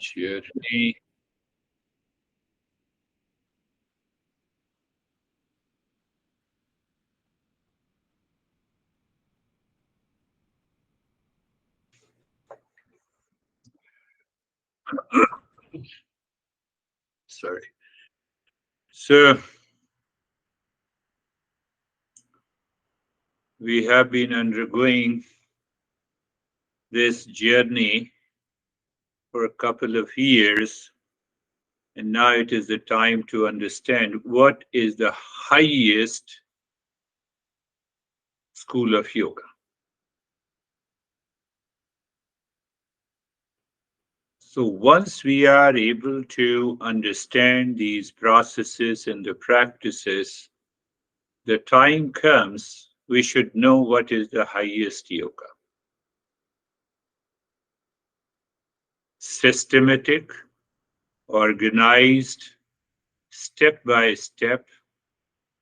journey. Sorry. So we have been undergoing this journey for a couple of years, and now it is the time to understand what is the highest school of yoga. So once we are able to understand these processes and the practices, the time comes we should know what is the highest yoga. Systematic, organized, step by step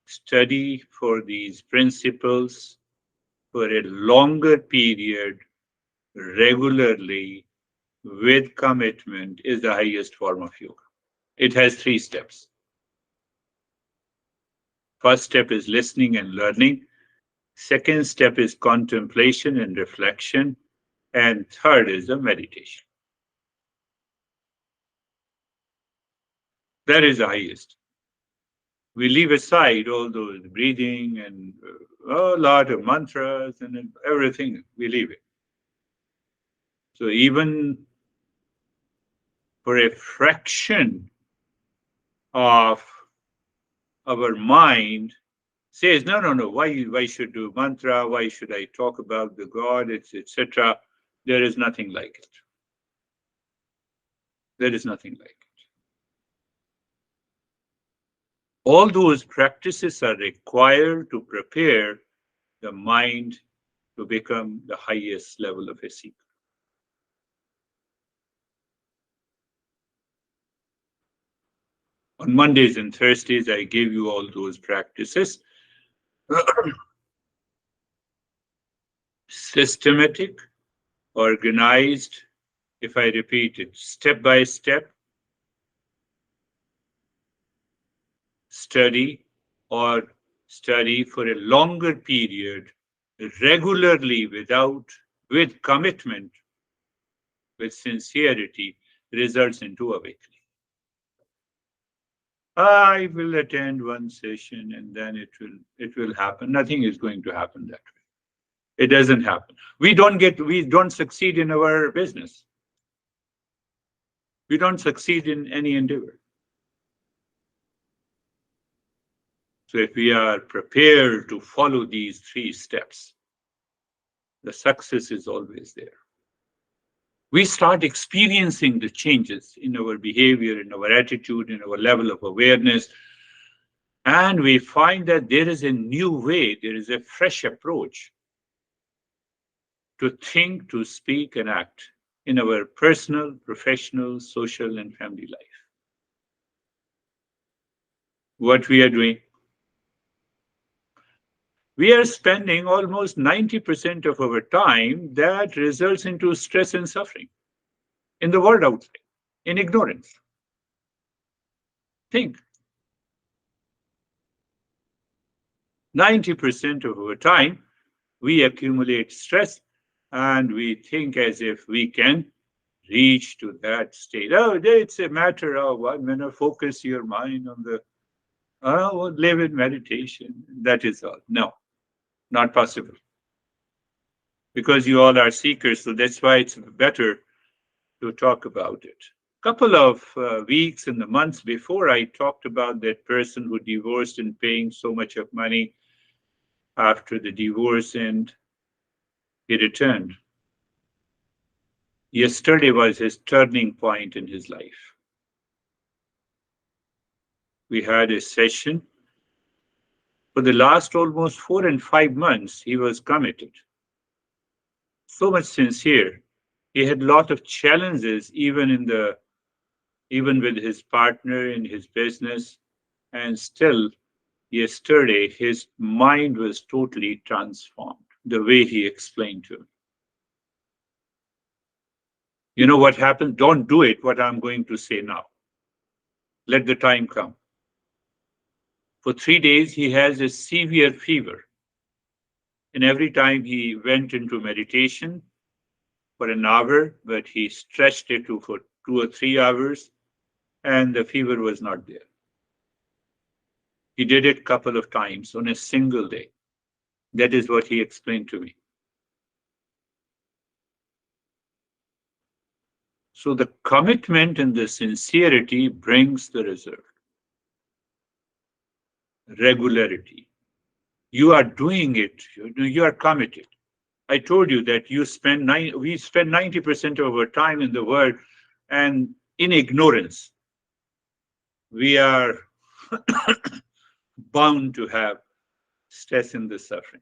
study for these principles for a longer period, regularly, with commitment, is the highest form of yoga. It has 3 steps. First step is listening and learning. Second step is contemplation and reflection. And third is the meditation. That is the highest. We leave aside all those breathing and a lot of mantras and everything. We leave it. So even for a fraction of our mind says, no, no, no, why should do mantra? Why should I talk about the God, etc.? There is nothing like it. There is nothing like it. All those practices are required to prepare the mind to become the highest level of a seeker. On Mondays and Thursdays, I gave you all those practices. Systematic, organized, if I repeat it, step by step, study or study for a longer period, regularly with commitment, with sincerity, results into awakening. I will attend one session and then it will happen. Nothing is going to happen that way. It doesn't happen. We don't succeed in our business. We don't succeed in any endeavor. So if we are prepared to follow these 3 steps, the success is always there. We start experiencing the changes in our behavior, in our attitude, in our level of awareness, and we find that there is a new way, there is a fresh approach to think, to speak, and act in our personal, professional, social, and family life. What we are doing? We are spending almost 90% of our time that results into stress and suffering in the world outside, in ignorance. Think. 90% of our time, we accumulate stress and we think as if we can reach to that state. Oh, it's a matter of 1 minute, focus your mind on the, live in meditation. That is all. No, not possible. Because you all are seekers, so that's why it's better to talk about it. Couple of weeks and the months before, I talked about that person who divorced and paying so much of money after the divorce, and he returned. Yesterday was his turning point in his life. We had a session. For the last almost 4 and 5 months, he was committed. So much sincere. He had a lot of challenges, even with his partner in his business, and still yesterday his mind was totally transformed, the way he explained to me. You know what happens? Don't do it, what I'm going to say now. Let the time come. For 3 days, he has a severe fever. And every time he went into meditation for an hour, but he stretched it to for 2 or 3 hours, and the fever was not there. He did it a couple of times on a single day. That is what he explained to me. So the commitment and the sincerity brings the result. Regularity. You are doing it. You are committed. I told you that we spend 90% of our time in the world and in ignorance. We are bound to have stress in the suffering.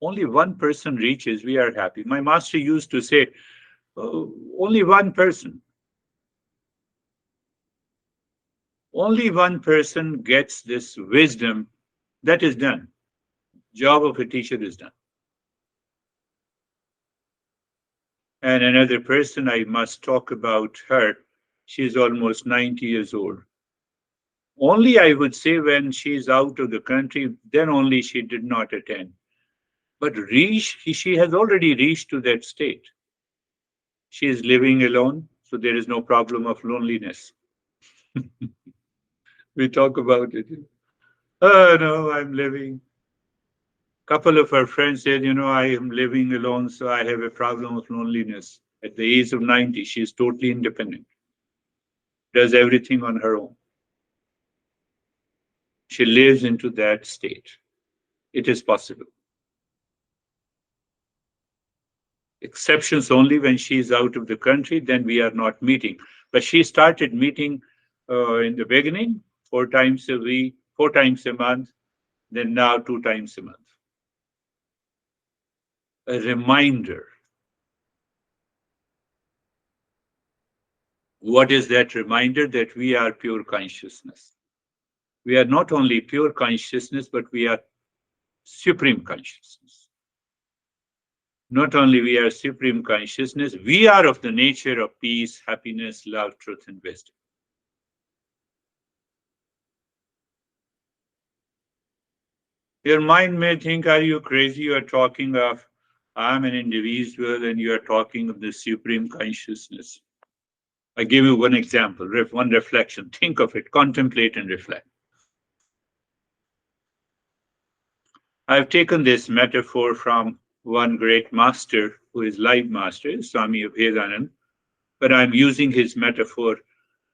Only one person reaches, we are happy. My master used to say, oh, only one person gets this wisdom. That is done. Job of a teacher is done. And another person, I must talk about her. She's almost 90 years old. Only I would say when she's out of the country, then only she did not attend. But she has already reached to that state. She is living alone, so there is no problem of loneliness. We talk about it. Oh no, I'm living. Couple of her friends said, I am living alone, so I have a problem of loneliness. At the age of 90, she is totally independent, does everything on her own. She lives into that state. It is possible. Exceptions only when she is out of the country, then we are not meeting. But she started meeting in the beginning, 4 times a week, 4 times a month, then now 2 times a month. A reminder. What is that reminder? That we are pure consciousness. We are not only pure consciousness, but we are supreme consciousness. Not only we are supreme consciousness, we are of the nature of peace, happiness, love, truth, and wisdom. Your mind may think, are you crazy? You are talking of, I'm an individual, and you are talking of the supreme consciousness. I give you one example, one reflection. Think of it, contemplate and reflect. I've taken this metaphor from one great master who is live master, Swami Abhedanand, but I'm using his metaphor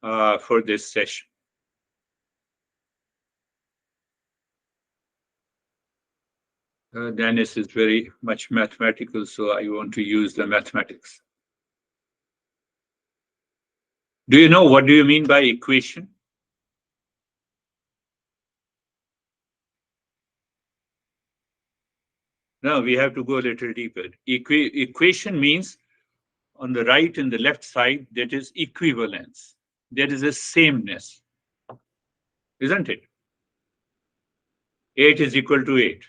for this session. Dennis is very much mathematical, so I want to use the mathematics. Do you know what do you mean by equation? No, we have to go a little deeper. Equation means on the right and the left side, that is equivalence. There is a sameness, isn't it? 8 is equal to 8.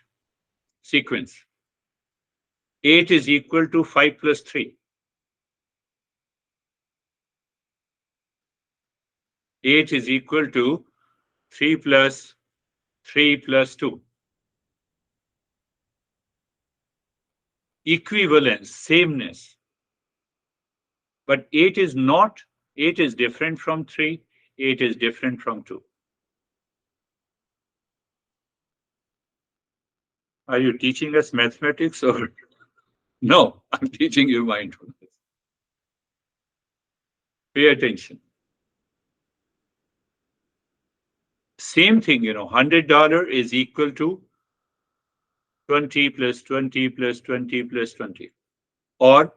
Sequence. 8 is equal to 5 plus 3. 8 is equal to 3 plus 3 plus 2. Equivalence, sameness. But 8 is not, 8 is different from 3, 8 is different from 2. Are you teaching us mathematics or? No, I'm teaching you mindfulness. Pay attention. Same thing, $100 is equal to 20 plus 20 plus 20 plus 20. Or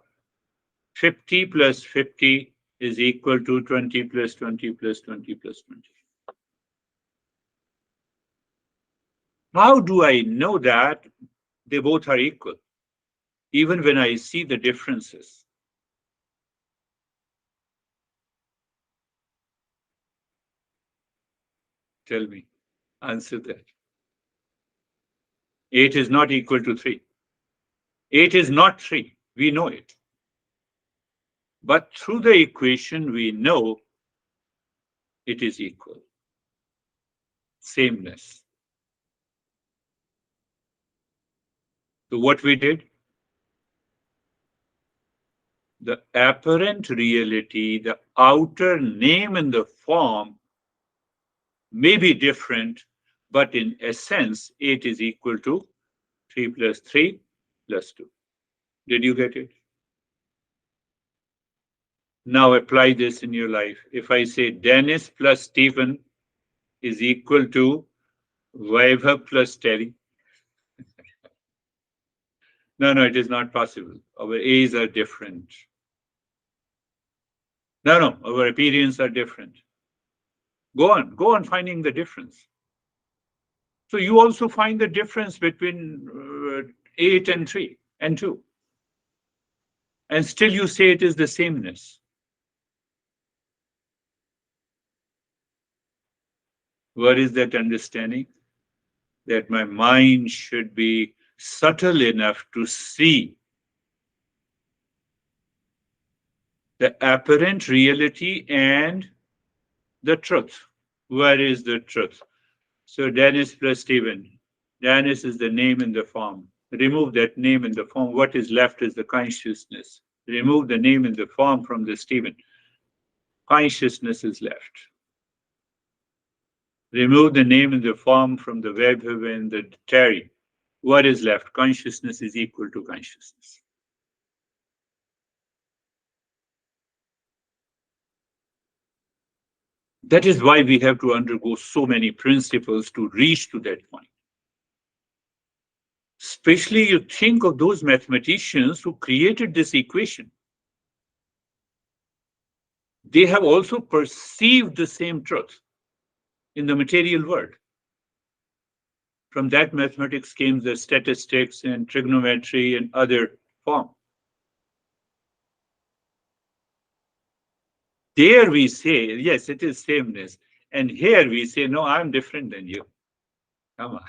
50 plus 50 is equal to 20 plus 20 plus 20 plus 20. How do I know that they both are equal? Even when I see the differences. Tell me, answer that. 8 is not equal to 3. 8 is not 3. We know it. But through the equation, we know it is equal. Sameness. So what we did, the apparent reality, the outer name and the form may be different, but in essence, 8 is equal to 3 plus 3 plus 2. Did you get it? Now apply this in your life. If I say Dennis plus Stephen is equal to Vaibhav plus Terry. No, it is not possible. Our A's are different. No, our appearance are different. Go on finding the difference. So you also find the difference between 8 and 3 and 2. And still you say it is the sameness. What is that understanding? That my mind should be subtle enough to see the apparent reality and the truth. Where is the truth? So Dennis plus Stephen. Dennis is the name in the form. Remove that name in the form. What is left is the consciousness. Remove the name in the form from the Stephen. Consciousness is left. Remove the name in the form from the Vaibhav and the Terry. What is left? Consciousness is equal to consciousness. That is why we have to undergo so many principles to reach to that point. Especially you think of those mathematicians who created this equation. They have also perceived the same truth in the material world. From that mathematics came the statistics and trigonometry and other forms. There we say, yes, it is sameness. And here we say, no, I'm different than you. Come on.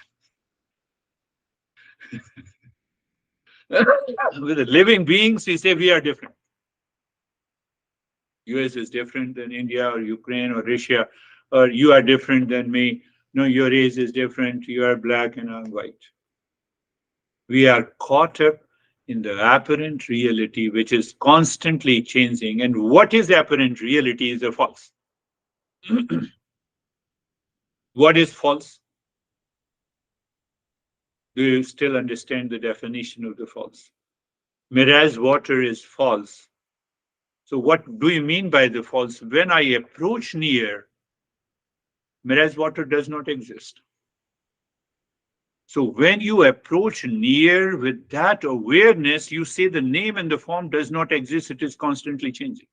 With the living beings, we say we are different. US is different than India or Ukraine or Russia, or you are different than me. No, your race is different. You are black and I'm white. We are caught up in the apparent reality, which is constantly changing. And what is apparent reality is a false. What is false? Do you still understand the definition of the false? Mirage water is false. So what do you mean by the false? When I approach near, mirage water does not exist. So when you approach near with that awareness, you say the name and the form does not exist. It is constantly changing.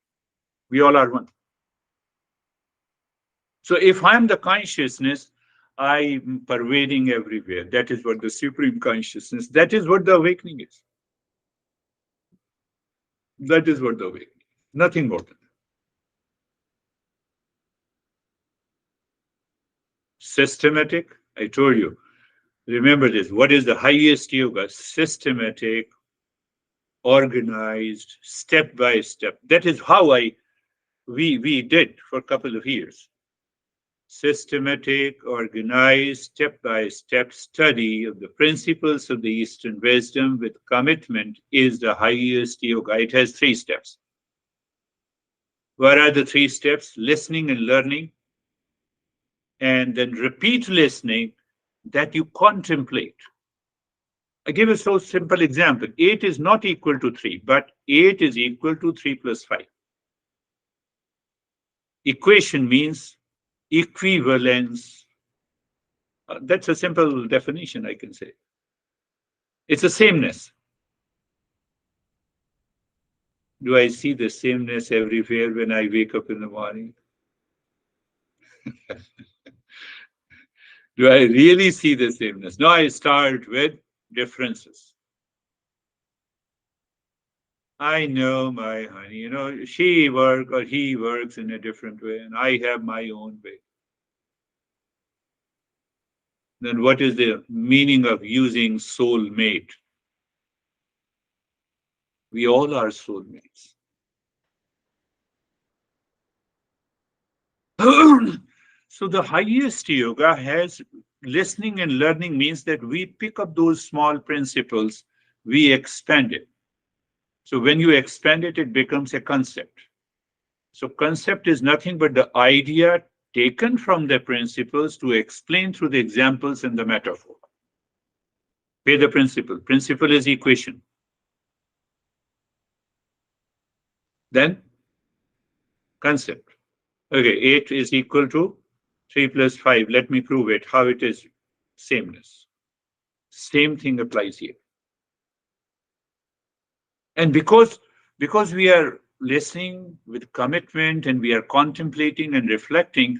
We all are one. So if I'm the consciousness, I'm pervading everywhere. That is what the supreme consciousness, that is what the awakening is. That is what the awakening is. Nothing more than that. Systematic, I told you. Remember this. What is the highest yoga? Systematic, organized, step by step. That is how we did for a couple of years. Systematic, organized, step-by-step study of the principles of the Eastern wisdom with commitment is the highest yoga. It has 3 steps. What are the 3 steps? Listening and learning, and then repeat listening that you contemplate. I give a so simple example. 8 is not equal to 3, but 8 is equal to 3 plus 5. Equation means equivalence. That's a simple definition, I can say. It's a sameness. Do I see the sameness everywhere when I wake up in the morning? Do I really see the sameness? No, I start with differences. I know my honey, she works or he works in a different way, and I have my own way. Then what is the meaning of using soulmate? We all are soulmates. So the highest yoga has listening and learning means that we pick up those small principles, we expand it. So when you expand it, it becomes a concept. So concept is nothing but the idea taken from the principles to explain through the examples and the metaphor. Pay the principle. Principle is equation. Then concept. Okay, 8 is equal to 3 plus 5. Let me prove it. How it is sameness. Same thing applies here. And because we are listening with commitment and we are contemplating and reflecting,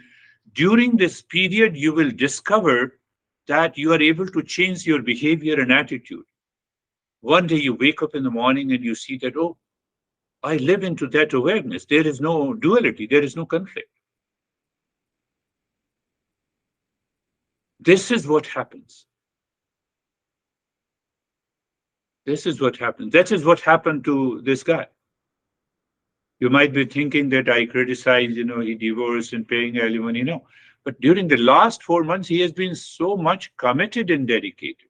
during this period, you will discover that you are able to change your behavior and attitude. One day you wake up in the morning and you see that, oh, I live into that awareness. There is no duality, there is no conflict. This is what happens. This is what happens. That is what happened to this guy. You might be thinking that I criticize, he divorced and paying alimony. No. But during the last 4 months, he has been so much committed and dedicated.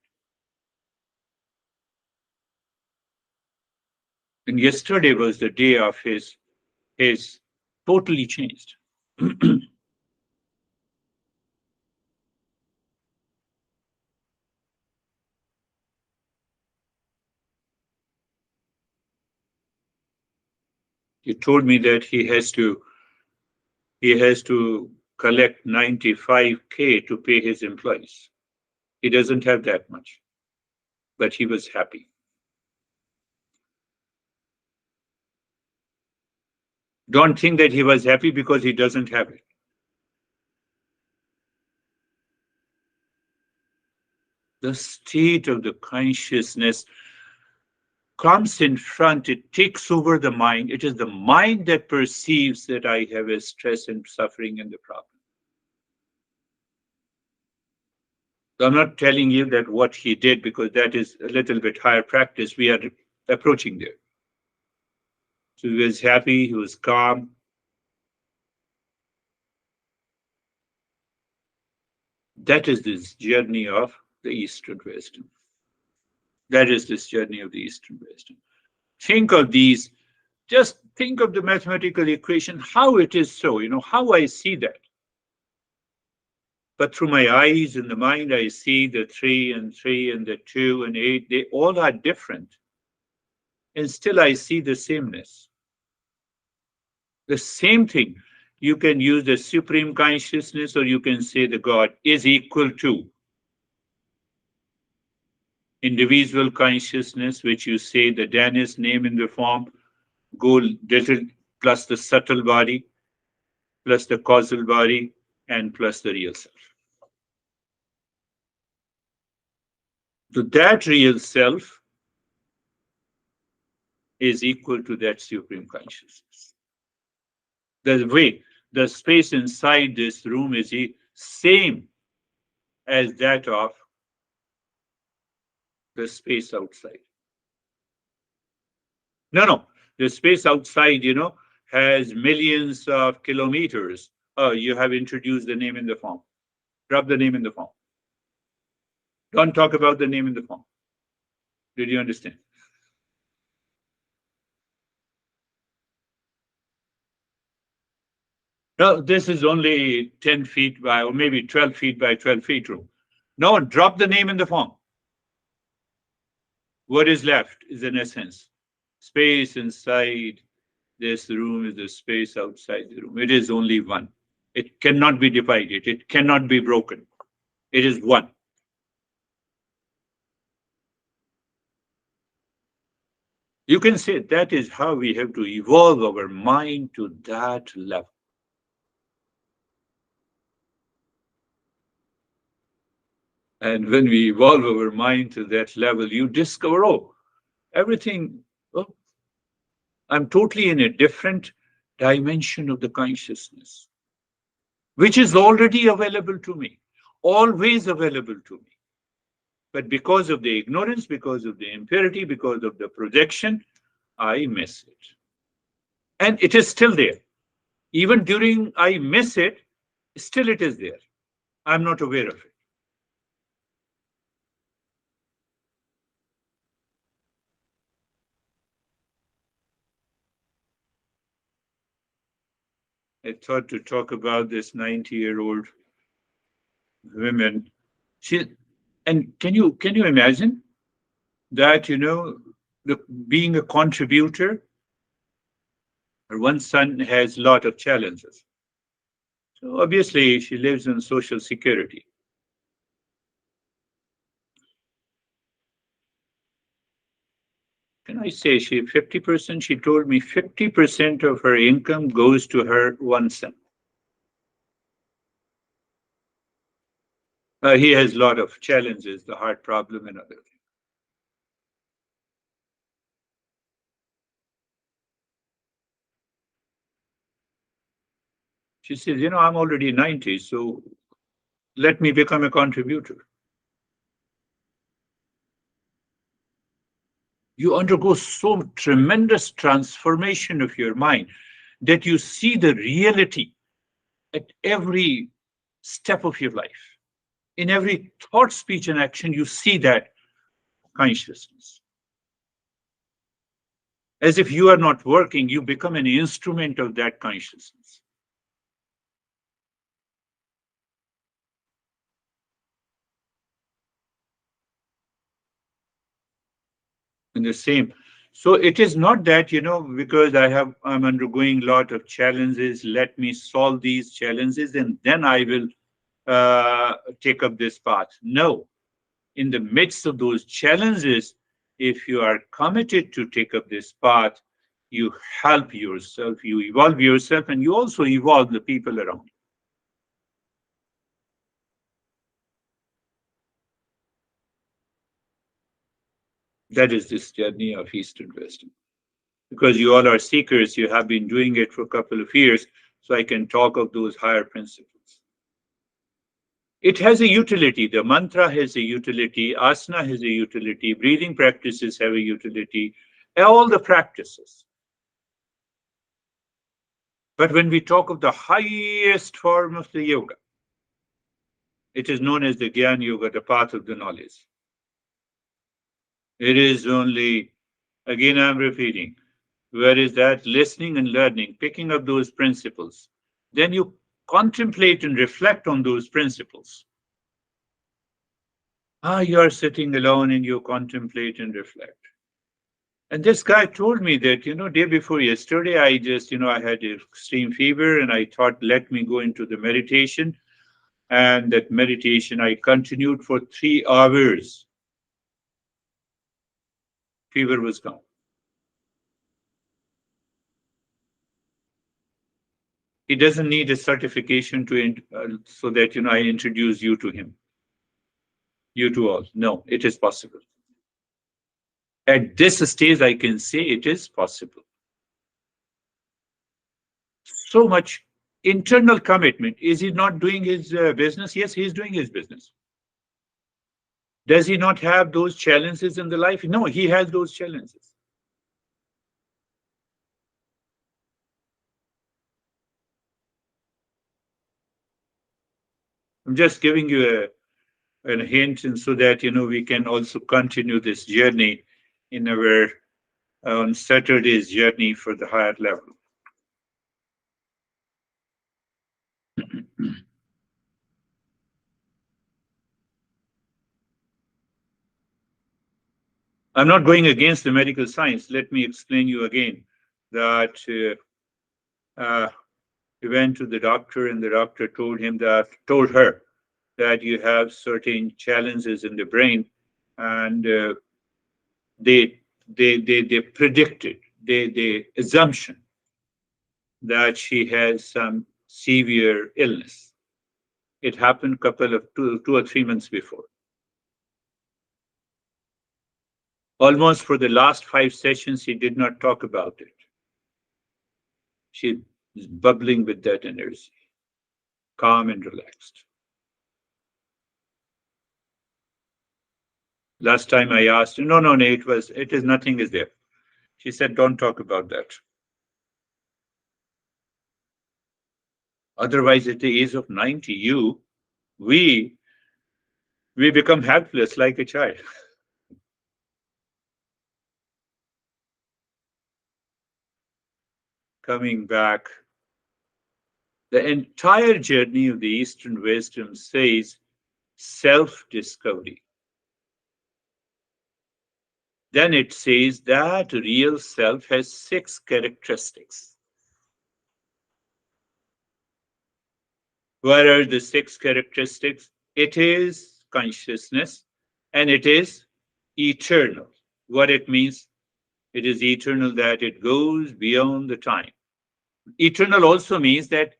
And yesterday was the day of his totally changed. He told me that he has to collect 95K to pay his employees. He doesn't have that much, but he was happy. Don't think that he was happy because he doesn't have it. The state of the consciousness comes in front, it takes over the mind. It is the mind that perceives that I have a stress and suffering and the problem. So I'm not telling you that what he did, because that is a little bit higher practice. We are approaching there. So he was happy, he was calm. That is this journey of the Eastern wisdom. That is this journey of the Eastern wisdom. Think of these, just think of the mathematical equation, how it is so, how I see that. But through my eyes and the mind, I see the 3 and 3 and the 2 and 8, they all are different. And still I see the sameness. The same thing. You can use the supreme consciousness, or you can say the God is equal to individual consciousness, which you say the Danish name in the form, go little plus the subtle body, plus the causal body, and plus the real self. So that real self is equal to that supreme consciousness. The way, the space inside this room is the same as that of the space outside. No, the space outside, has millions of kilometers. Oh, you have introduced the name in the form. Drop the name in the form. Don't talk about the name in the form. Did you understand? No, this is only 10 feet by, or maybe 12 feet by 12 feet room. No, drop the name in the form. What is left is an essence. Space inside this room is the space outside the room. It is only one. It cannot be divided. It cannot be broken. It is one. You can say that is how we have to evolve our mind to that level. And when we evolve our mind to that level, you discover, oh, everything, oh, I'm totally in a different dimension of the consciousness, which is already available to me. always available to me. But because of the ignorance, because of the impurity, because of the projection, I miss it. And it is still there. Even during I miss it, still it is there. I'm not aware of it. I thought to talk about this 90-year-old women. She and can you imagine that the, being a contributor, her one son has a lot of challenges. So obviously she lives on social security. Can I say she 50%? She told me 50% of her income goes to her one son. He has a lot of challenges, the heart problem and other things. She says, I'm already 90, so let me become a contributor. You undergo so tremendous transformation of your mind that you see the reality at every step of your life. In every thought, speech, and action, you see that consciousness. As if you are not working, you become an instrument of that consciousness. And the same. So it is not that, because I'm undergoing a lot of challenges, let me solve these challenges and then I will take up this path. No, in the midst of those challenges, if you are committed to take up this path, you help yourself, you evolve yourself, and you also evolve the people around. That is this journey of East and West. Because you all are seekers, you have been doing it for a couple of years, so I can talk of those higher principles. It has a utility. The mantra has a utility, asana has a utility, breathing practices have a utility, all the practices. But when we talk of the highest form of the yoga, it is known as the Gyan Yoga, the path of the knowledge. It is only, again, I'm repeating, where is that listening and learning, picking up those principles. Then you contemplate and reflect on those principles. You are sitting alone and you contemplate and reflect. And this guy told me that, day before yesterday, I had extreme fever and I thought, let me go into the meditation. And that meditation, I continued for 3 hours. Fever was gone. He doesn't need a certification so that, I introduce you to him, you to all. No, it is possible. At this stage, I can say it is possible. So much internal commitment. Is he not doing his business? Yes, he is doing his business. Does he not have those challenges in the life? No, he has those challenges. I'm just giving you a hint, and so that we can also continue this journey in our on Saturday's journey for the higher level. I'm not going against the medical science. Let me explain you again that he went to the doctor, and the doctor told her that you have certain challenges in the brain, and they predicted, they assumption that she has some severe illness. It happened couple of 2 or 3 months before. Almost for the last 5 sessions, she did not talk about it. She is bubbling with that energy, calm and relaxed. Last time I asked, no, no, no, it is nothing is there. She said, don't talk about that. Otherwise, at the age of 90, we, we become helpless like a child. Coming back, the entire journey of the Eastern wisdom says self discovery. Then it says that real self has 6 characteristics. What are the 6 characteristics? It is consciousness and it is eternal. What it means? It is eternal that it goes beyond the time. Eternal also means that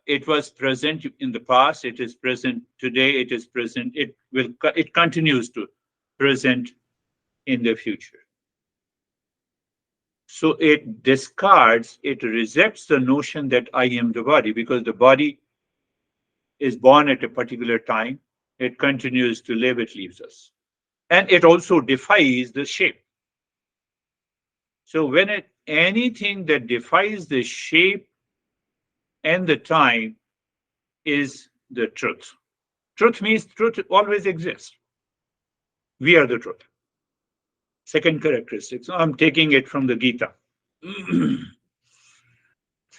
it was present in the past, it is present today, it is present, it continues to present in the future. So it discards, it rejects the notion that I am the body, because the body is born at a particular time, it continues to live, it leaves us. And it also defies the shape. So when anything that defies the shape and the time is the truth. Truth means truth always exists. We are the truth. Second characteristic. So I'm taking it from the Gita.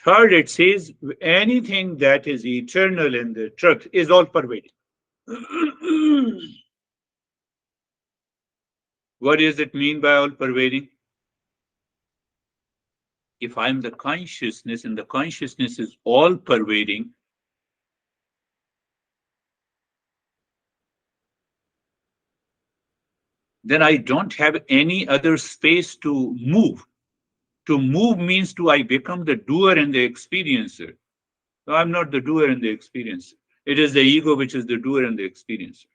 Third, it says anything that is eternal in the truth is all pervading. What does it mean by all pervading? If I'm the consciousness and the consciousness is all pervading, then I don't have any other space to move. To move means to I become the doer and the experiencer. So I'm not the doer and the experiencer. It is the ego which is the doer and the experiencer.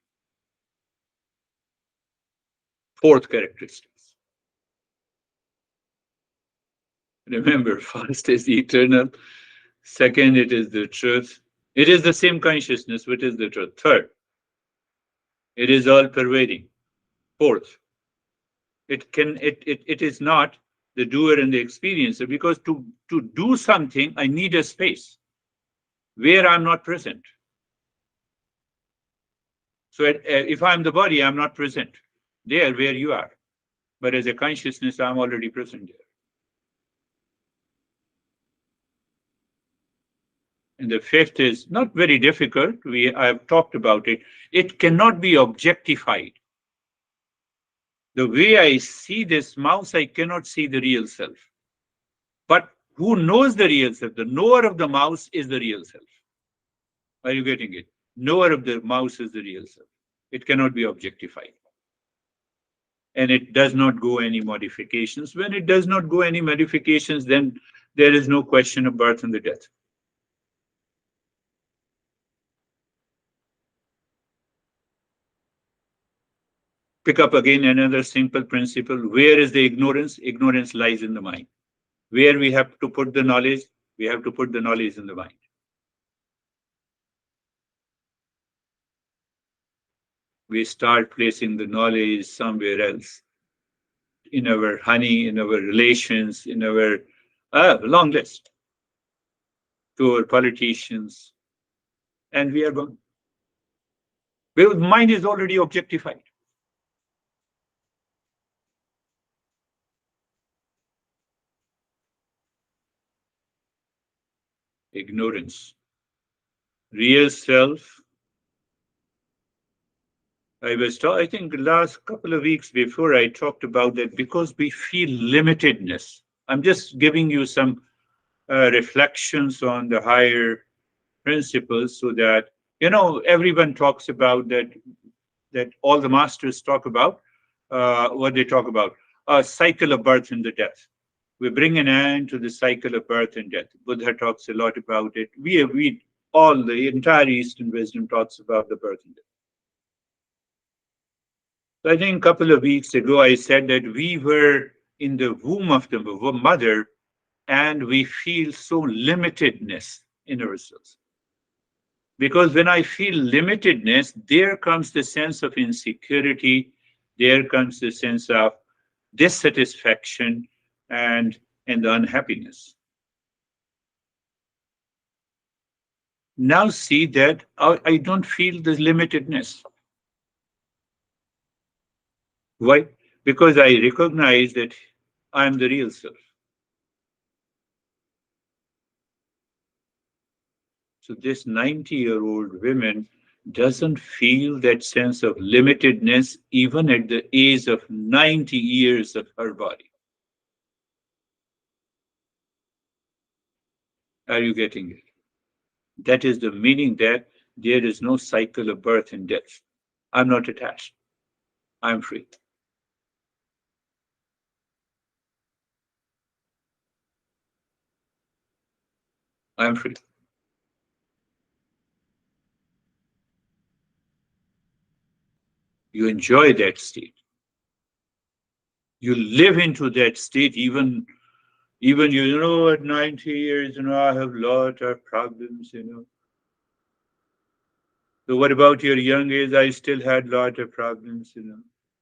Fourth characteristics. Remember, first is eternal. Second, it is the truth. It is the same consciousness, which is the truth. Third, it is all pervading. Fourth, it is not the doer and the experiencer, because to do something, I need a space where I'm not present. So if I'm the body, I'm not present there where you are. But as a consciousness, I'm already present there. And the fifth is not very difficult. I've talked about it. It cannot be objectified. The way I see this mouse, I cannot see the real self. But who knows the real self? The knower of the mouse is the real self. Are you getting it? Knower of the mouse is the real self. It cannot be objectified. And it does not go any modifications. When it does not go any modifications, then there is no question of birth and the death. Pick up again another simple principle. Where is the ignorance? Ignorance lies in the mind. Where we have to put the knowledge, we have to put the knowledge in the mind. We start placing the knowledge somewhere else, in our honey, in our relations, in our long list, to our politicians, and we are gone. Because mind is already objectified. Ignorance. Real self. I think the last couple of weeks before I talked about that, because we feel limitedness. I'm just giving you some reflections on the higher principles, so that everyone talks about that all the masters talk about what they talk about, a cycle of birth and the death. We bring an end to the cycle of birth and death. Buddha talks a lot about it. We all, the entire Eastern wisdom talks about the birth and death. So I think a couple of weeks ago I said that we were in the womb of the mother, and we feel so limitedness in ourselves. Because when I feel limitedness, there comes the sense of insecurity, there comes the sense of dissatisfaction and, and the unhappiness. Now see that I don't feel the limitedness. Why? Because I recognize that I am the real self. So this 90-year-old woman doesn't feel that sense of limitedness even at the age of 90 years of her body. Are you getting it? That is the meaning that there is no cycle of birth and death. I'm not attached. I'm free. I'm free. You enjoy that state. You live into that state even at 90 years, I have a lot of problems. So what about your young age? I still had a lot of problems.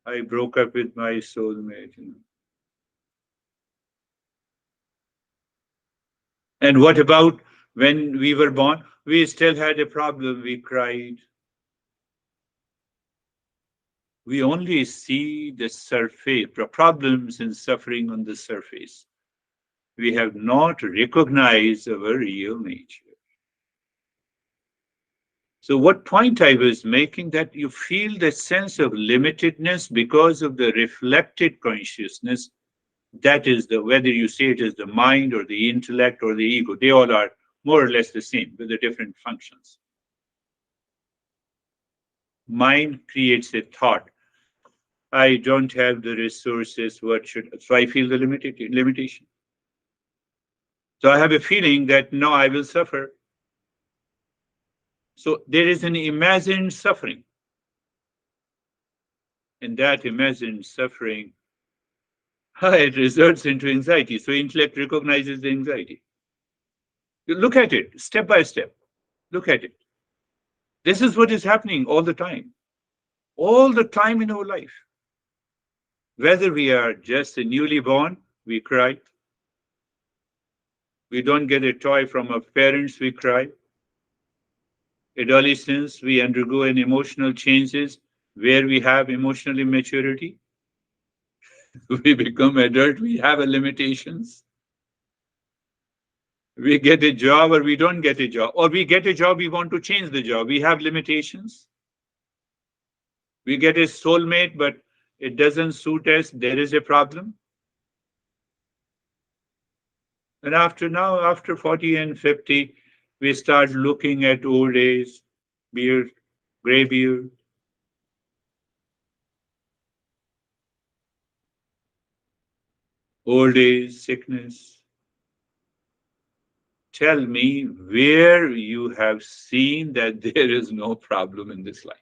I broke up with my soulmate. And what about when we were born? We still had a problem. We cried. We only see the surface, problems and suffering on the surface. We have not recognized our real nature. So, what point I was making that you feel the sense of limitedness because of the reflected consciousness. That is the whether you say it is the mind or the intellect or the ego, they all are more or less the same with the different functions. Mind creates a thought. I don't have the resources. What should so I feel the limitation. So I have a feeling that no, I will suffer. So there is an imagined suffering, and that imagined suffering it results into anxiety. So intellect recognizes the anxiety. You look at it step by step. Look at it. This is what is happening all the time in our life. Whether we are just a newly born, we cry. We don't get a toy from our parents, we cry. Adolescence, we undergo an emotional changes where we have emotional immaturity. We become adult, we have a limitations. We get a job or we don't get a job, or we get a job, we want to change the job. We have limitations. We get a soulmate, but it doesn't suit us. There is a problem. And after 40 and 50, we start looking at old age, beard, gray beard, old age, sickness. Tell me where you have seen that there is no problem in this life.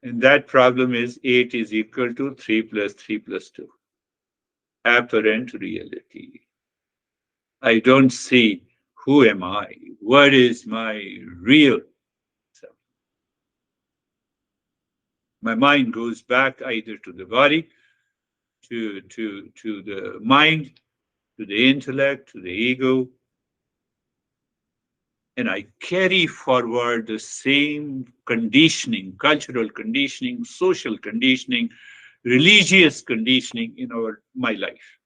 And that problem is 8 is equal to 3 plus 3 plus 2. Apparent reality. I don't see who am I? What is my real self? My mind goes back either to the body, to the mind, to the intellect, to the ego, and I carry forward the same conditioning, cultural conditioning, social conditioning, religious conditioning in my life,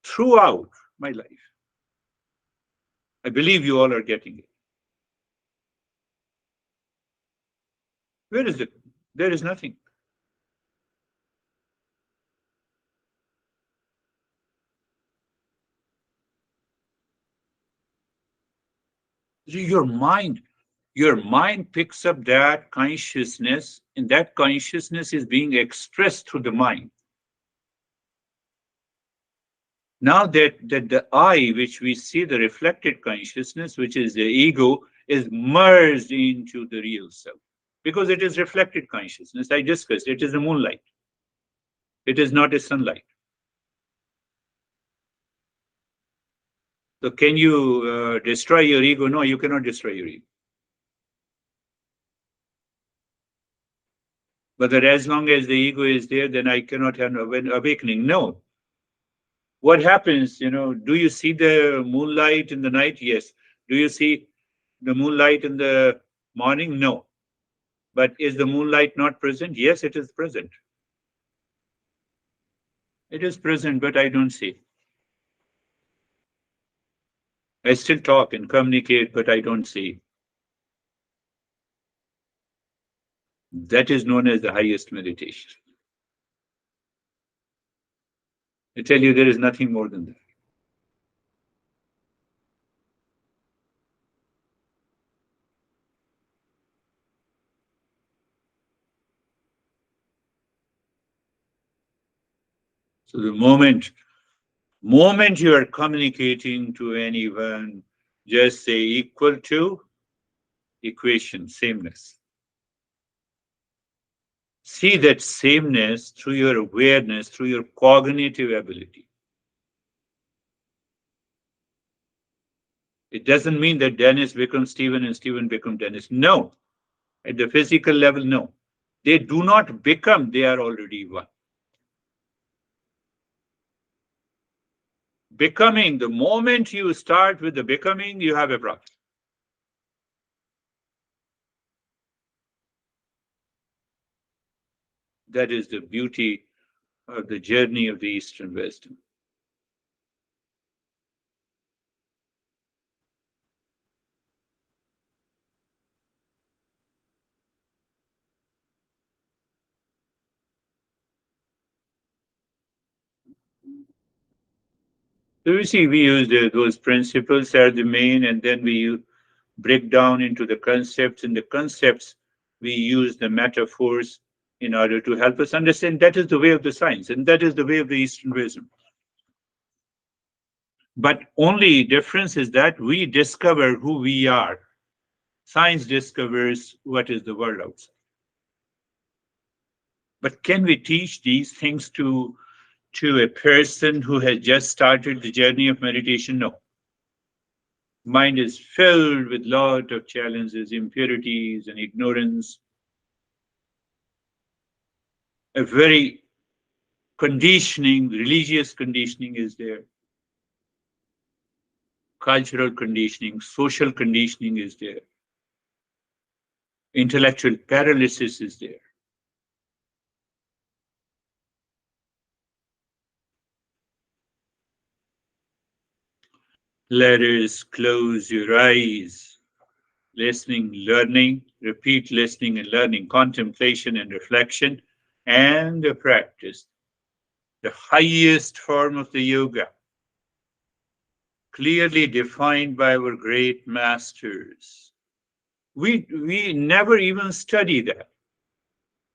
throughout my life. I believe you all are getting it. Where is it? There is nothing. Your mind, your mind picks up that consciousness, and that consciousness is being expressed through the mind. Now that the I, which we see the reflected consciousness, which is the ego, is merged into the real self. Because it is reflected consciousness. I discussed it is a moonlight. It is not a sunlight. So can you destroy your ego? No, you cannot destroy your ego. But that as long as the ego is there, then I cannot have an awakening. No. What happens, do you see the moonlight in the night? Yes. Do you see the moonlight in the morning? No. But is the moonlight not present? Yes, it is present. It is present, but I don't see. I still talk and communicate, but I don't see. That is known as the highest meditation. I tell you, there is nothing more than that. So the moment you are communicating to anyone, just say equal to equation, sameness. See that sameness through your awareness, through your cognitive ability. It doesn't mean that Dennis becomes Stephen and Stephen becomes Dennis. No. At the physical level, no. They do not become, they are already one. Becoming, the moment you start with the becoming, you have a problem. That is the beauty of the journey of the Eastern wisdom. So you see, we use those principles are the main, and then we break down into the concepts. In the concepts, we use the metaphors in order to help us understand. That is the way of the science, and that is the way of the Eastern wisdom. But only difference is that we discover who we are. Science discovers what is the world outside. But can we teach these things to a person who has just started the journey of meditation? No. Mind is filled with lot of challenges, impurities and ignorance. A very conditioning, religious conditioning is there. Cultural conditioning, social conditioning is there. Intellectual paralysis is there. Let us close your eyes. Listening, learning, repeat listening and learning, contemplation and reflection, and the practice. The highest form of the yoga, clearly defined by our great masters. We never even study that.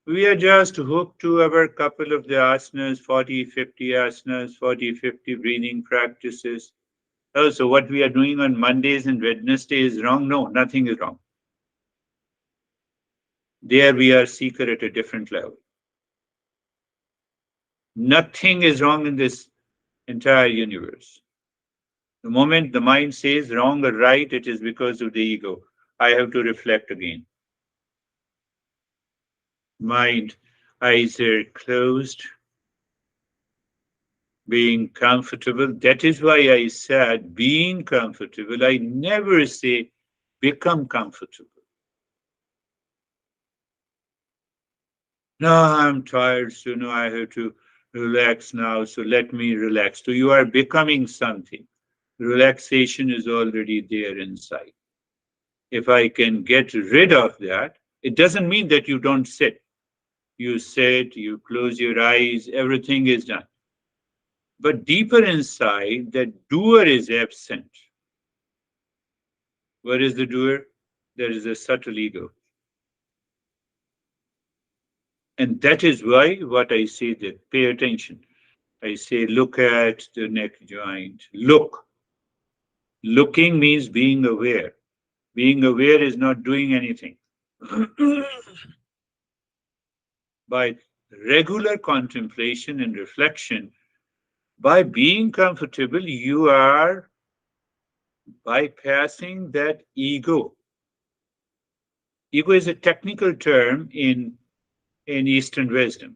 We are just hooked to our couple of the asanas, 40, 50 asanas, 40, 50 breathing practices. Oh, so what we are doing on Mondays and Wednesdays is wrong? No, nothing is wrong. There we are seeker at a different level. Nothing is wrong in this entire universe. The moment the mind says wrong or right, it is because of the ego. I have to reflect again. Mind, eyes are closed, being comfortable. That is why I said being comfortable. I never say become comfortable. No, I'm tired, so no, I have to relax now, so let me relax. So you are becoming something. Relaxation is already there inside. If I can get rid of that, it doesn't mean that you don't sit. You sit, you close your eyes, everything is done. But deeper inside, the doer is absent. What is the doer? There is a subtle ego. And that is why what I say that pay attention. I say look at the neck joint. Look. Looking means being aware. Being aware is not doing anything. By regular contemplation and reflection, by being comfortable, you are bypassing that ego. Ego is a technical term in Eastern wisdom.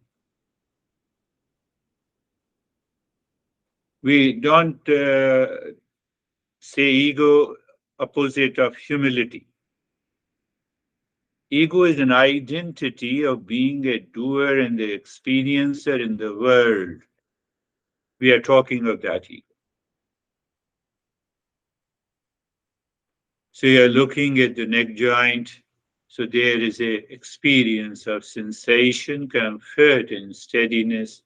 We don't say ego opposite of humility. Ego is an identity of being a doer and the experiencer in the world. We are talking of that ego. So you are looking at the neck joint. So there is a experience of sensation, comfort, and steadiness.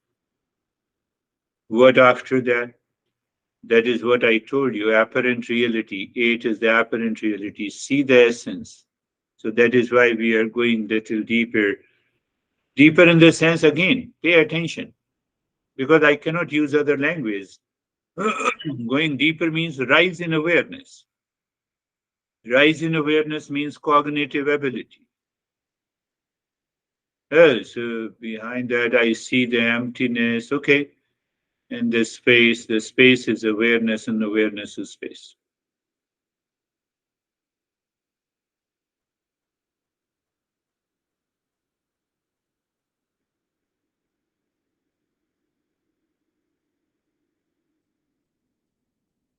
What after that? That is what I told you, apparent reality. Eight is the apparent reality. See the essence. So that is why we are going little deeper. Deeper in the sense, again, pay attention. Because I cannot use other language. Going deeper means rise in awareness. Rise in awareness means cognitive ability. So behind that, I see the emptiness. Okay. And the space is awareness, and awareness is space.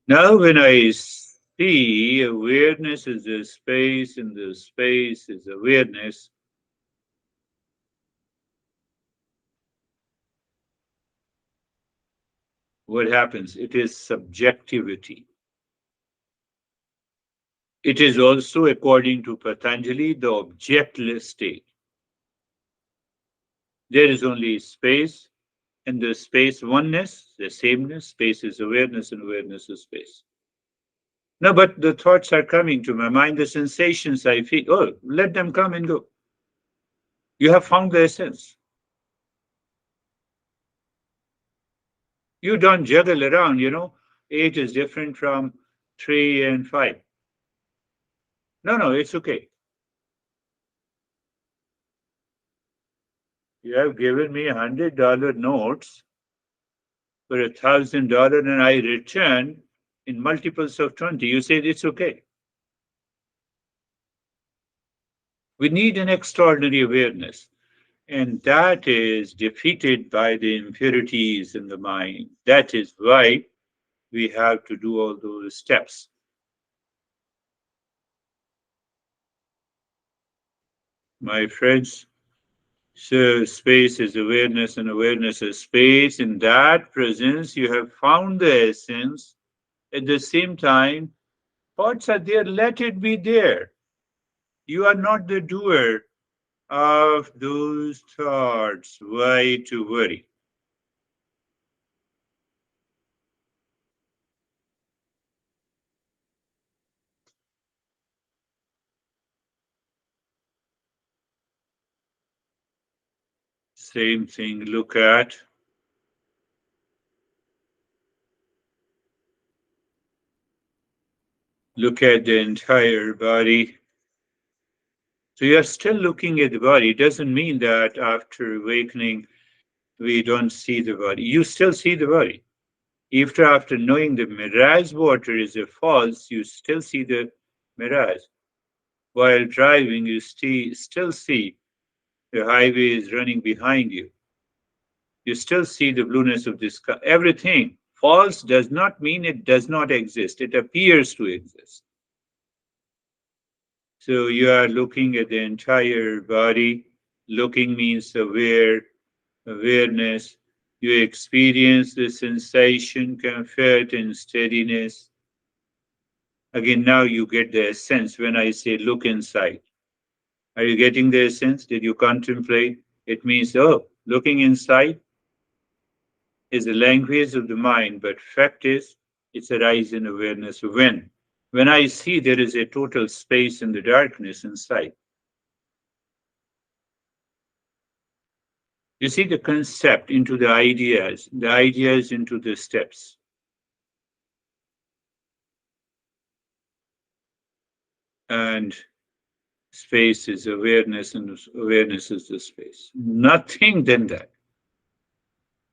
Now, when I see awareness is a space, and the space is awareness, what happens? It is subjectivity. It is also, according to Patanjali, the objectless state. There is only space, and the space oneness, the sameness, space is awareness, and awareness is space. No, but the thoughts are coming to my mind, the sensations I feel. Oh, let them come and go. You have found the essence. You don't juggle around. Eight is different from three and five. No, no, it's okay. You have given me $100 notes for $1,000 and I return in multiples of 20. You said it's okay. We need an extraordinary awareness. And that is defeated by the impurities in the mind. That is why we have to do all those steps. My friends, so space is awareness and awareness is space. In that presence, you have found the essence. At the same time, thoughts are there, let it be there. You are not the doer of those thoughts. Why to worry? Same thing, look at the entire body. So you are still looking at the body. It doesn't mean that after awakening, we don't see the body. You still see the body. After knowing the mirage water is a false, you still see the mirage. While driving, you still see the highway is running behind you. You still see the blueness of the sky. Everything. False does not mean it does not exist. It appears to exist. So you are looking at the entire body. Looking means awareness. You experience the sensation, comfort, and steadiness. Again, now you get the essence when I say look inside. Are you getting the essence? Did you contemplate? It means, oh, looking inside is the language of the mind, but fact is, it's a rise in awareness. When I see there is a total space in the darkness inside. You see the concept into the ideas into the steps. And space is awareness, and awareness is the space. Nothing than that.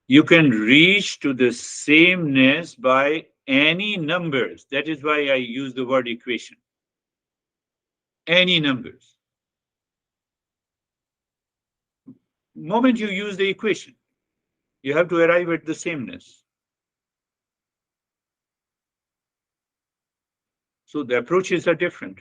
You can reach to the sameness by any numbers. That is why I use the word equation. Any numbers. Moment you use the equation, you have to arrive at the sameness. So the approaches are different.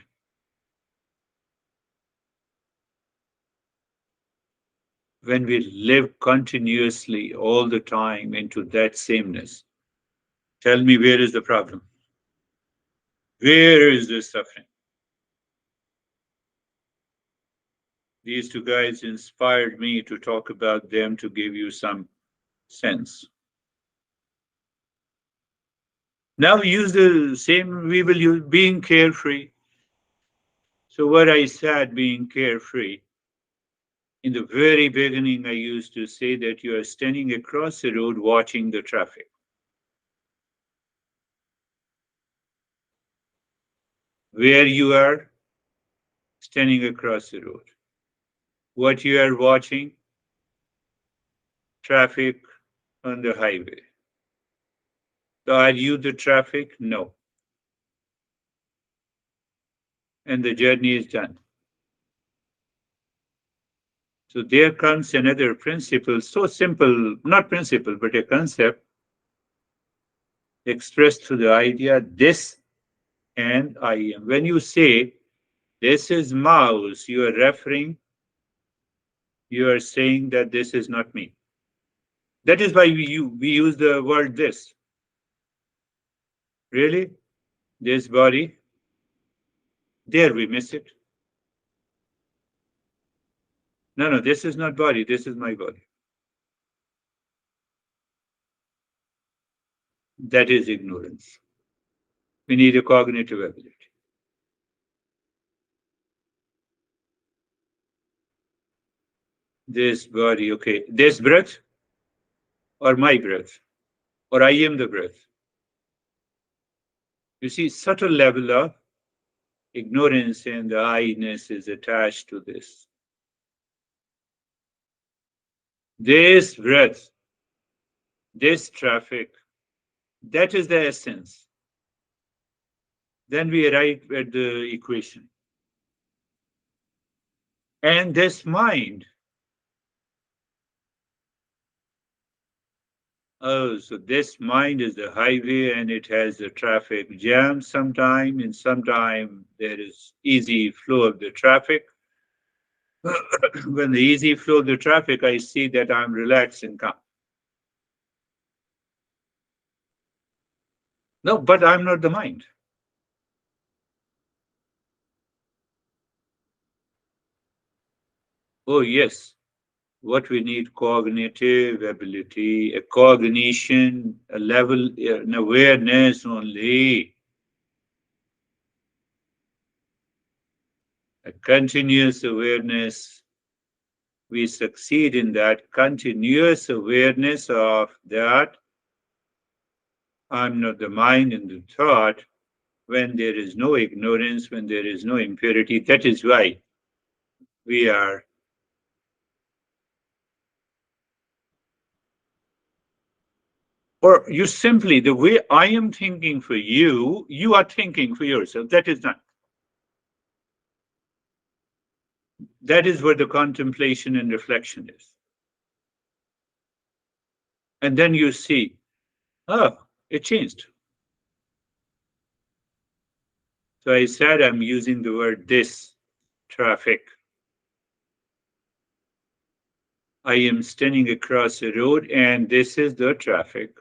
When we live continuously all the time into that sameness, tell me, where is the problem? Where is the suffering? These two guys inspired me to talk about them to give you some sense. Now we use the same, we will use being carefree. So what I said, being carefree, in the very beginning, I used to say that you are standing across the road watching the traffic. Where you are standing across the road. What you are watching, traffic on the highway. So are you the traffic? No. And the journey is done. So there comes another principle, so simple, not principle, but a concept expressed through the idea this and I am. When you say this is mouse, you are referring, you are saying that this is not me. That is why we use the word this. Really? This body? There we miss it. No, no, this is not body, this is my body. That is ignorance. We need a cognitive ability. This body, okay. This breath or my breath? Or I am the breath. You see, subtle level of ignorance and the I-ness is attached to this. This breath, this traffic, that is the essence. Then we arrive at the equation. And this mind, oh, so this mind is the highway and it has the traffic jam sometime, and sometime there is easy flow of the traffic. When the easy flow of the traffic, I see that I'm relaxed and calm. No, but I'm not the mind. Oh, yes. What we need cognitive ability, a cognition, a level, an awareness only, a continuous awareness. We succeed in that continuous awareness of that I'm not the mind and the thought when there is no ignorance, when there is no impurity. That is why we are. Or you simply, the way I am thinking for you, you are thinking for yourself. That is not. That is where the contemplation and reflection is. And then you see, oh, it changed. So I said I'm using the word this traffic. I am standing across the road and this is the traffic.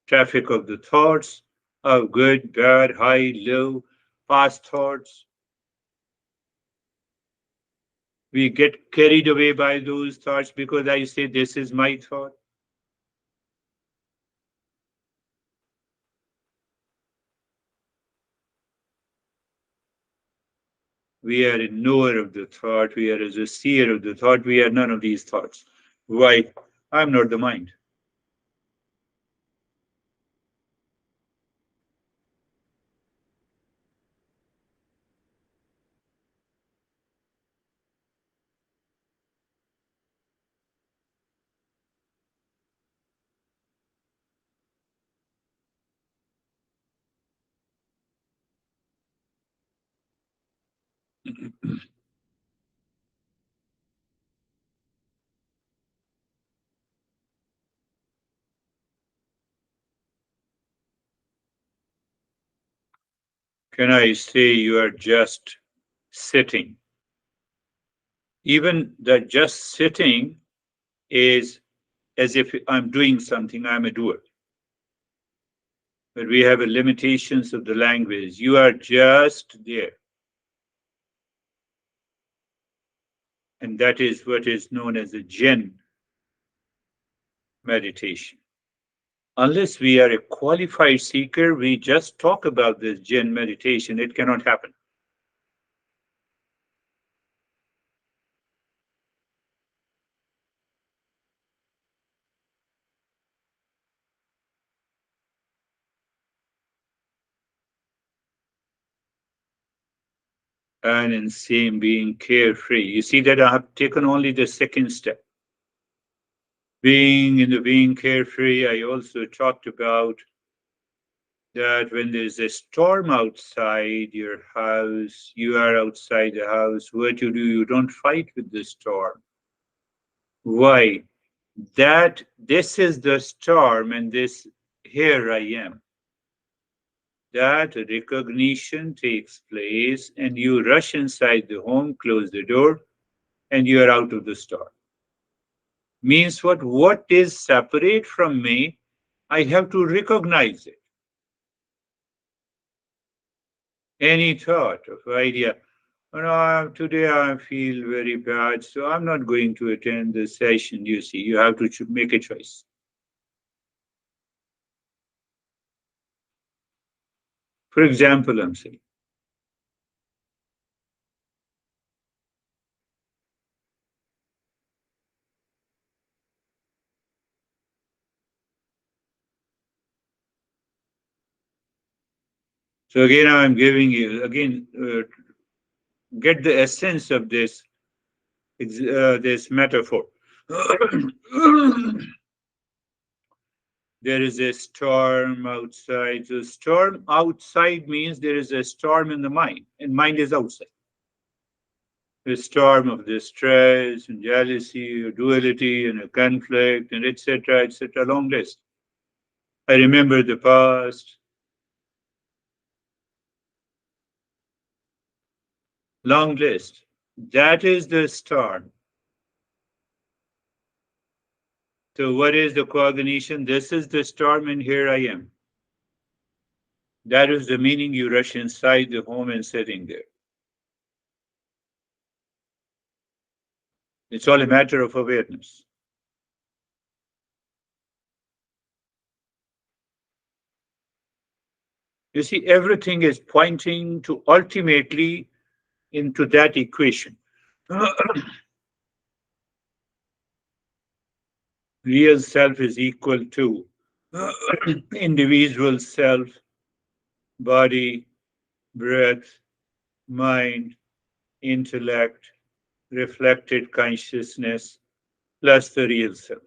Traffic of the thoughts of good, bad, high, low, past thoughts. We get carried away by those thoughts because I say this is my thought. We are a knower of the thought. We are as a seer of the thought. We are none of these thoughts. Why? I'm not the mind. Can I say you are just sitting? Even that just sitting is as if I'm doing something, I'm a doer. But we have a limitations of the language. You are just there. And that is what is known as a Zen meditation. Unless we are a qualified seeker, we just talk about this Zen meditation. It cannot happen. And in same being carefree. You see that I have taken only the second step. Being in the being carefree, I also talked about that when there's a storm outside your house, you are outside the house, what you do, you don't fight with the storm. Why? That this is the storm and this here I am. That recognition takes place and you rush inside the home, close the door, and you are out of the storm. Means what? What is separate from me? I have to recognize it. Any thought of idea, "Oh, no, today I feel very bad, so I'm not going to attend the session." You see, you have to make a choice. For example, I'm saying. So again, I'm giving you again get the essence of this metaphor. There is a storm outside. The storm outside means there is a storm in the mind, and mind is outside. A storm of distress and jealousy, or duality, and a conflict, and etc., etc. Long list. I remember the past. Long list. That is the storm. So, what is the cognition? This is the storm, and here I am. That is the meaning you rush inside the home and sitting there. It's all a matter of awareness. You see, everything is pointing to ultimately into that equation. Real self is equal to individual self, body, breath, mind, intellect, reflected consciousness, plus the real self.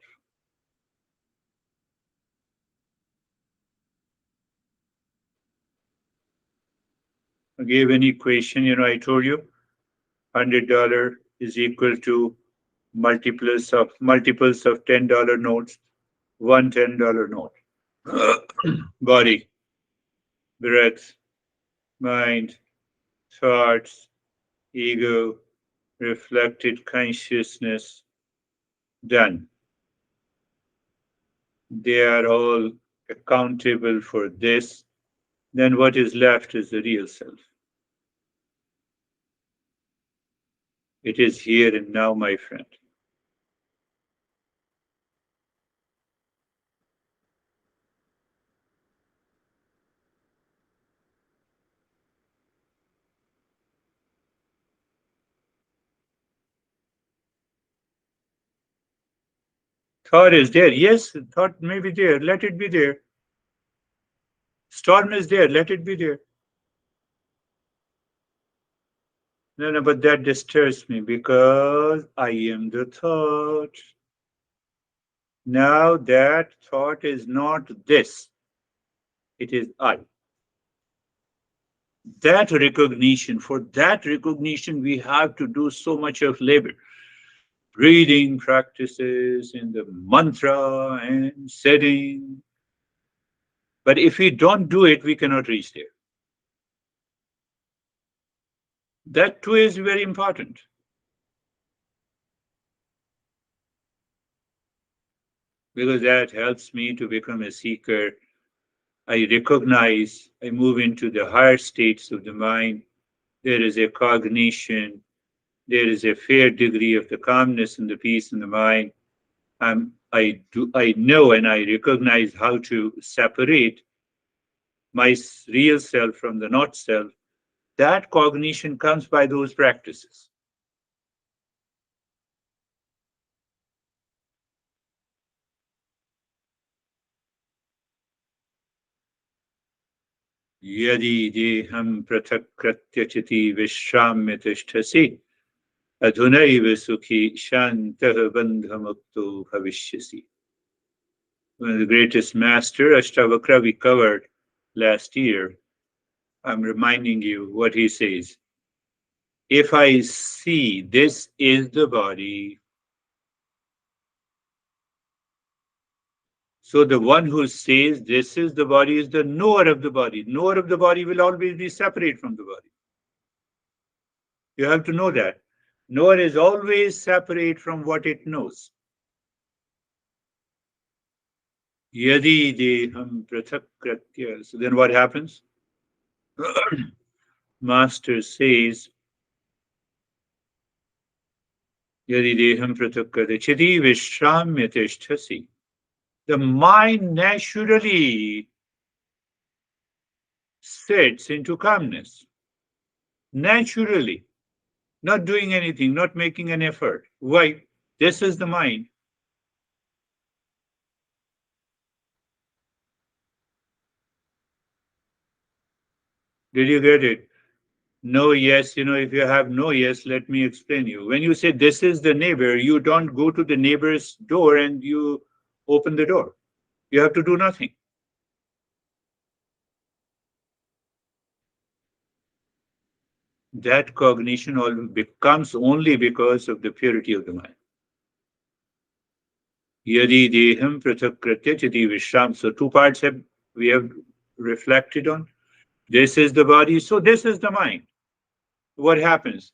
I gave an equation, I told you $100 is equal to multiples of $10 notes, one $10 note. Body, breath, mind, thoughts, ego, reflected consciousness, done. They are all accountable for this. Then what is left is the real self. It is here and now, my friend. Thought is there. Yes, thought may be there. Let it be there. Storm is there. Let it be there. No, no, but that disturbs me because I am the thought. Now that thought is not this, it is I. That recognition, for that recognition, we have to do so much of labor. Breathing practices in the mantra and setting. But if we don't do it, we cannot reach there. That too is very important because that helps me to become a seeker. I recognize, I move into the higher states of the mind. There is a cognition, there is a fair degree of the calmness and the peace in the mind. I know and I recognize how to separate my real self from the not self. That cognition comes by those practices. यदि देहं पृथक्कृत्य चिति विश्राम्य तिष्ठसि अधुनैव सुखी शान्तः बन्धमुक्तो भविष्यसि. One of the greatest master, Ashtavakra, we covered last year. I'm reminding you what he says. If I see this is the body, so the one who says this is the body is the knower of the body. Knower of the body will always be separate from the body. You have to know that. Knower is always separate from what it knows. Yadi deham prathakratya. So then what happens? Master says, Yadi deham prathakratya chidi vishramya tishtasi. The mind naturally sets into calmness. Naturally. Not doing anything, not making an effort. Why? This is the mind. Did you get it? No, yes. If you have no, yes, let me explain you. When you say this is the neighbor, you don't go to the neighbor's door and you open the door. You have to do nothing. That cognition all becomes only because of the purity of the mind. Yadi deham prathakratya chiti vishram. So two parts we have reflected on. This is the body, so this is the mind. What happens?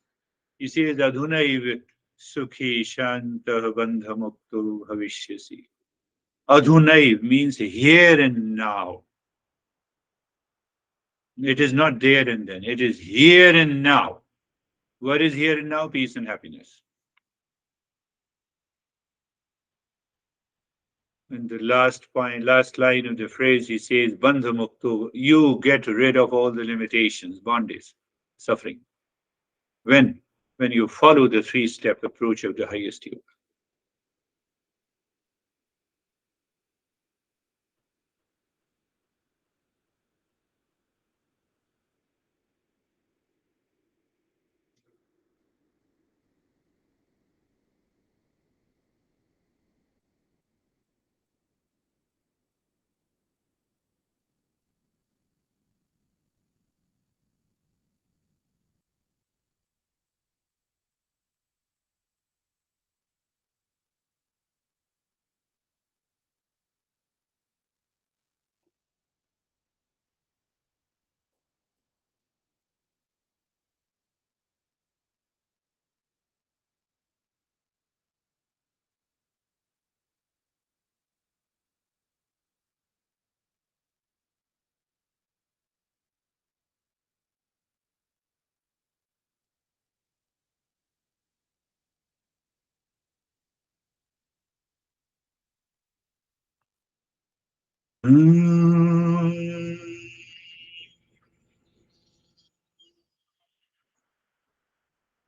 He says, Adhunaiv sukhi shantah bandha mukto bhavishyasi. Adhunaiv means here and now. It is not there and then. It is here and now. What is here and now? Peace and happiness. In the last point, last line of the phrase, he says, Bandha mukto, you get rid of all the limitations, bondage, suffering. When? When you follow the three-step approach of the highest yoga.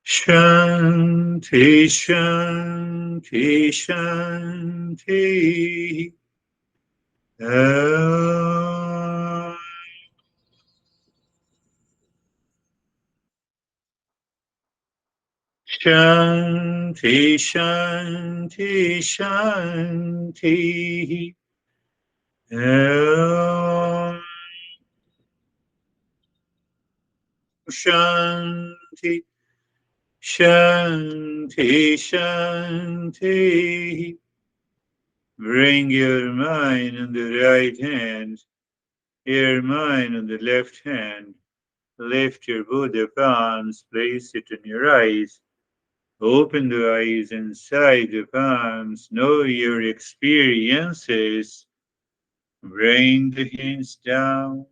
Shanti, Shanti, Shanti. Om. Shanti, Shanti, Shanti. Om. Shanti, Shanti, Shanti. Bring your mind on the right hand, your mind on the left hand. Lift your Buddha palms, place it on your eyes. Open the eyes inside the palms. Know your experiences. Bring the hands down.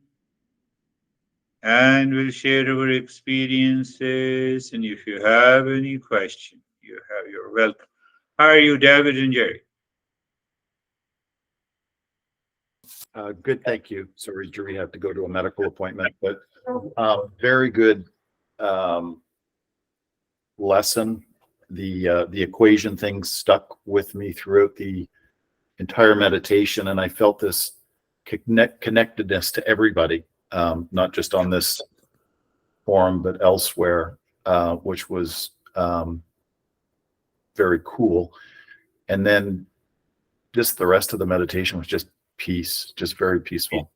And we'll share our experiences. And if you have any question, you're welcome. How are you, David and Jerry? Good, thank you. Sorry, Jerry had to go to a medical appointment, but very good lesson. The equation thing stuck with me throughout the entire meditation, and I felt this connectedness to everybody, not just on this forum but elsewhere, which was very cool. And then just the rest of the meditation was just peace, just very peaceful.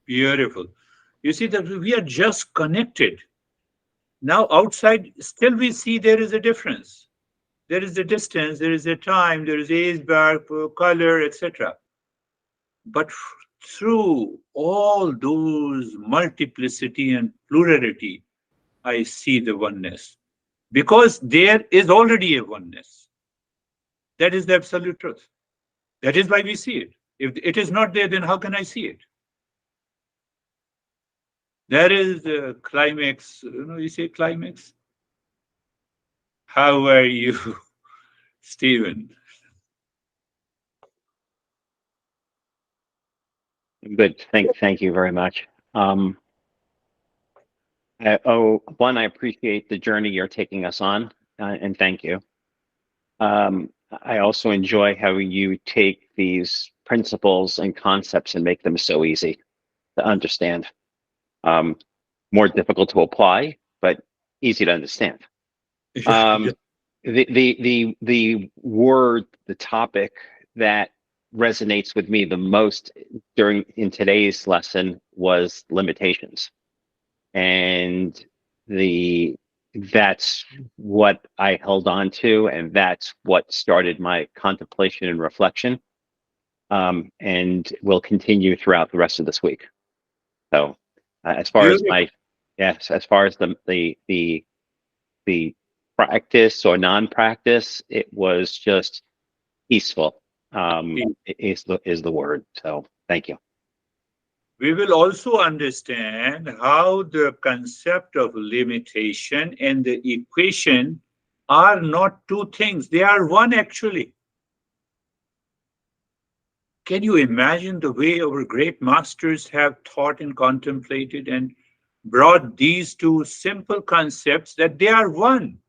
Beautiful. You see that we are just connected. Now outside, still we see there is a difference. There is a distance, there is a time, there is age, bark, color, etc. But through all those multiplicity and plurality, I see the oneness. Because there is already a oneness. That is the absolute truth. That is why we see it. If it is not there, then how can I see it? There is the climax. You say climax? How are you, Stephen? Good. Thank you very much. One, I appreciate the journey you're taking us on, and thank you. I also enjoy how you take these principles and concepts and make them so easy to understand. More difficult to apply, but easy to understand. The word, the topic that resonates with me the most in today's lesson was limitations, and that's what I held on to, and that's what started my contemplation and reflection, and will continue throughout the rest of this week. So, as far as the practice or non-practice, it was just peaceful. Is the word. So thank you. We will also understand how the concept of limitation and the equation are not two things. They are one actually. Can you imagine the way our great masters have thought and contemplated and brought these two simple concepts that they are one?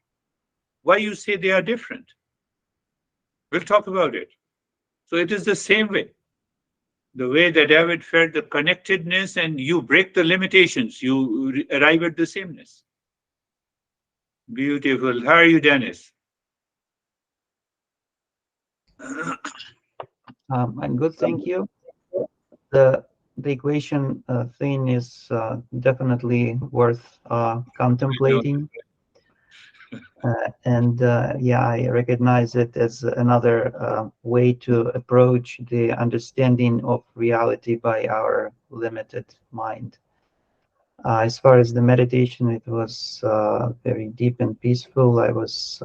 Why you say they are different? We'll talk about it. So it is the same way. The way that David felt the connectedness, and you break the limitations, you arrive at the sameness. Beautiful. How are you, Dennis? I'm good, thank you. The equation thing is definitely worth contemplating. And yeah, I recognize it as another way to approach the understanding of reality by our limited mind. As far as the meditation, it was very deep and peaceful. I was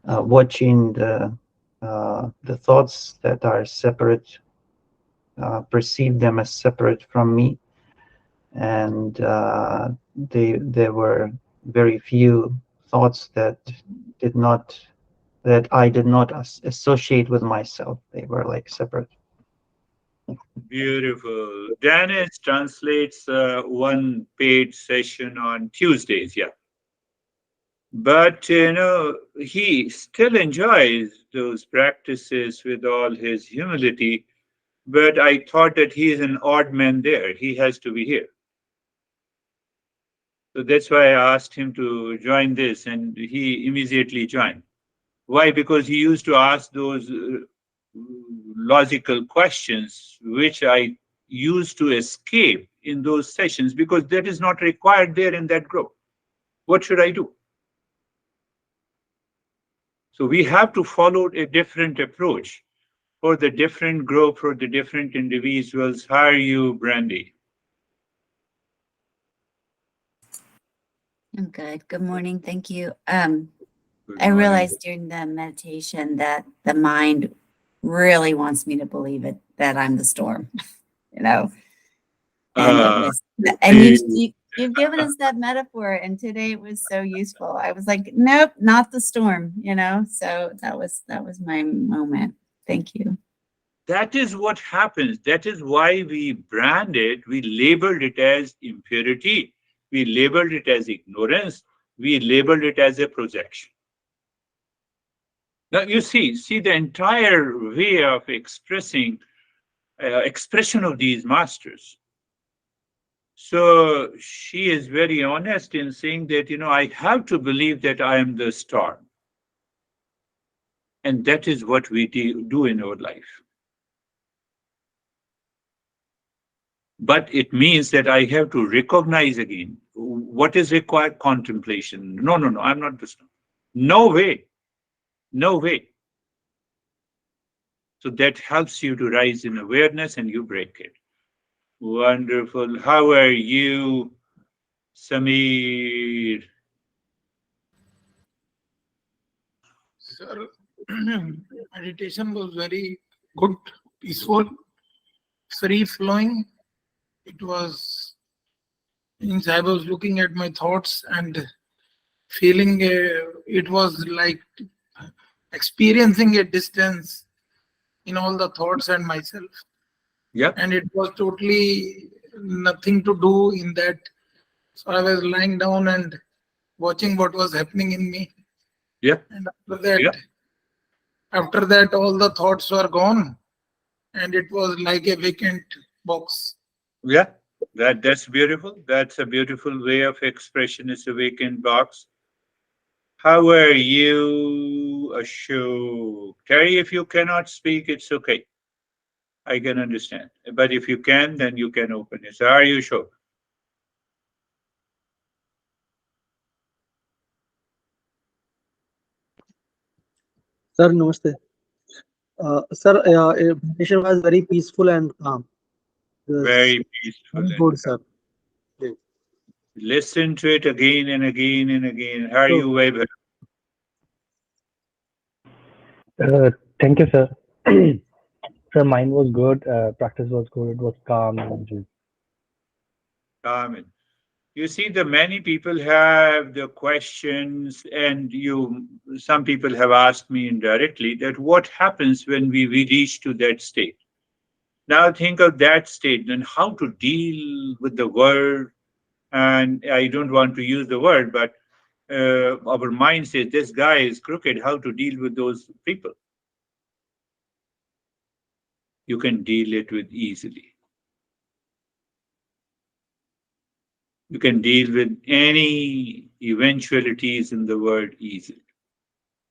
watching the thoughts that are separate, perceive them as separate from me, and there were very few thoughts that I did not associate with myself. They were like separate. Beautiful. Dennis translates one paid session on Tuesdays, yeah. But, he still enjoys those practices with all his humility. But I thought that he is an odd man there. He has to be here. So that's why I asked him to join this, and he immediately joined. Why? Because he used to ask those logical questions, which I used to escape in those sessions because that is not required there in that group. What should I do? So we have to follow a different approach for the different group, for the different individuals. How are you, Brandy? I'm good. Good morning. Thank you. Good I morning. realized during the meditation that the mind really wants me to believe it, that I'm the storm, you know, and it was, and you've given us that metaphor, and today it was so useful. I was like, nope, not the storm, you know, so that was my moment. Thank you. That is what happens. That is why we brand it, we labeled it as impurity, we labeled it as ignorance, we labeled it as a projection. Now you see the entire way of expression of these masters. So she is very honest in saying that, I have to believe that I am the star. And that is what we do in our life. But it means that I have to recognize again what is required: contemplation. No, I'm not the star. No way. No way. So that helps you to rise in awareness and you break it. Wonderful. How are you, Samir? Sir, meditation was very good, peaceful, free flowing. It was, means I was looking at my thoughts and feeling it was like experiencing a distance in all the thoughts and myself. Yep. And it was totally nothing to do in that. So I was lying down and watching what was happening in me. Yep. And after that, Yep. all the thoughts were gone, and it was like a vacant box. Yeah. That's beautiful. That's a beautiful way of expression. It's a vacant box. How are you, Ashok? Terry, if you cannot speak, it's okay. I can understand. But if you can, then you can open it. So how are you, Ashok? Sir, namaste. Sir, meditation was very peaceful and calm. It was Very peaceful. very And good, sir. Yeah. listen to it again and again and again. How are So, you, Weber? Thank you, sir. Sir, mine was good. Practice was good. It was calm and just Amen. You see, the many people have the questions, and some people have asked me indirectly that what happens when we reach to that state. Now think of that state, then how to deal with the world. And I don't want to use the word, but our mind says this guy is crooked. How to deal with those people? You can deal it with easily. You can deal with any eventualities in the world easily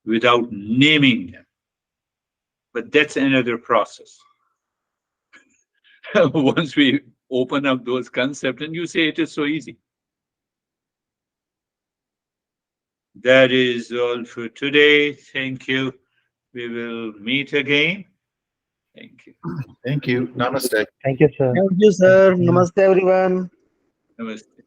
without naming them. But that's another process. Once we open up those concepts and you say it is so easy. That is all for today. Thank you. We will meet again. Thank you. Thank you. Namaste. thank you, sir. thank you, sir. Thank you. Namaste, everyone. Namaste.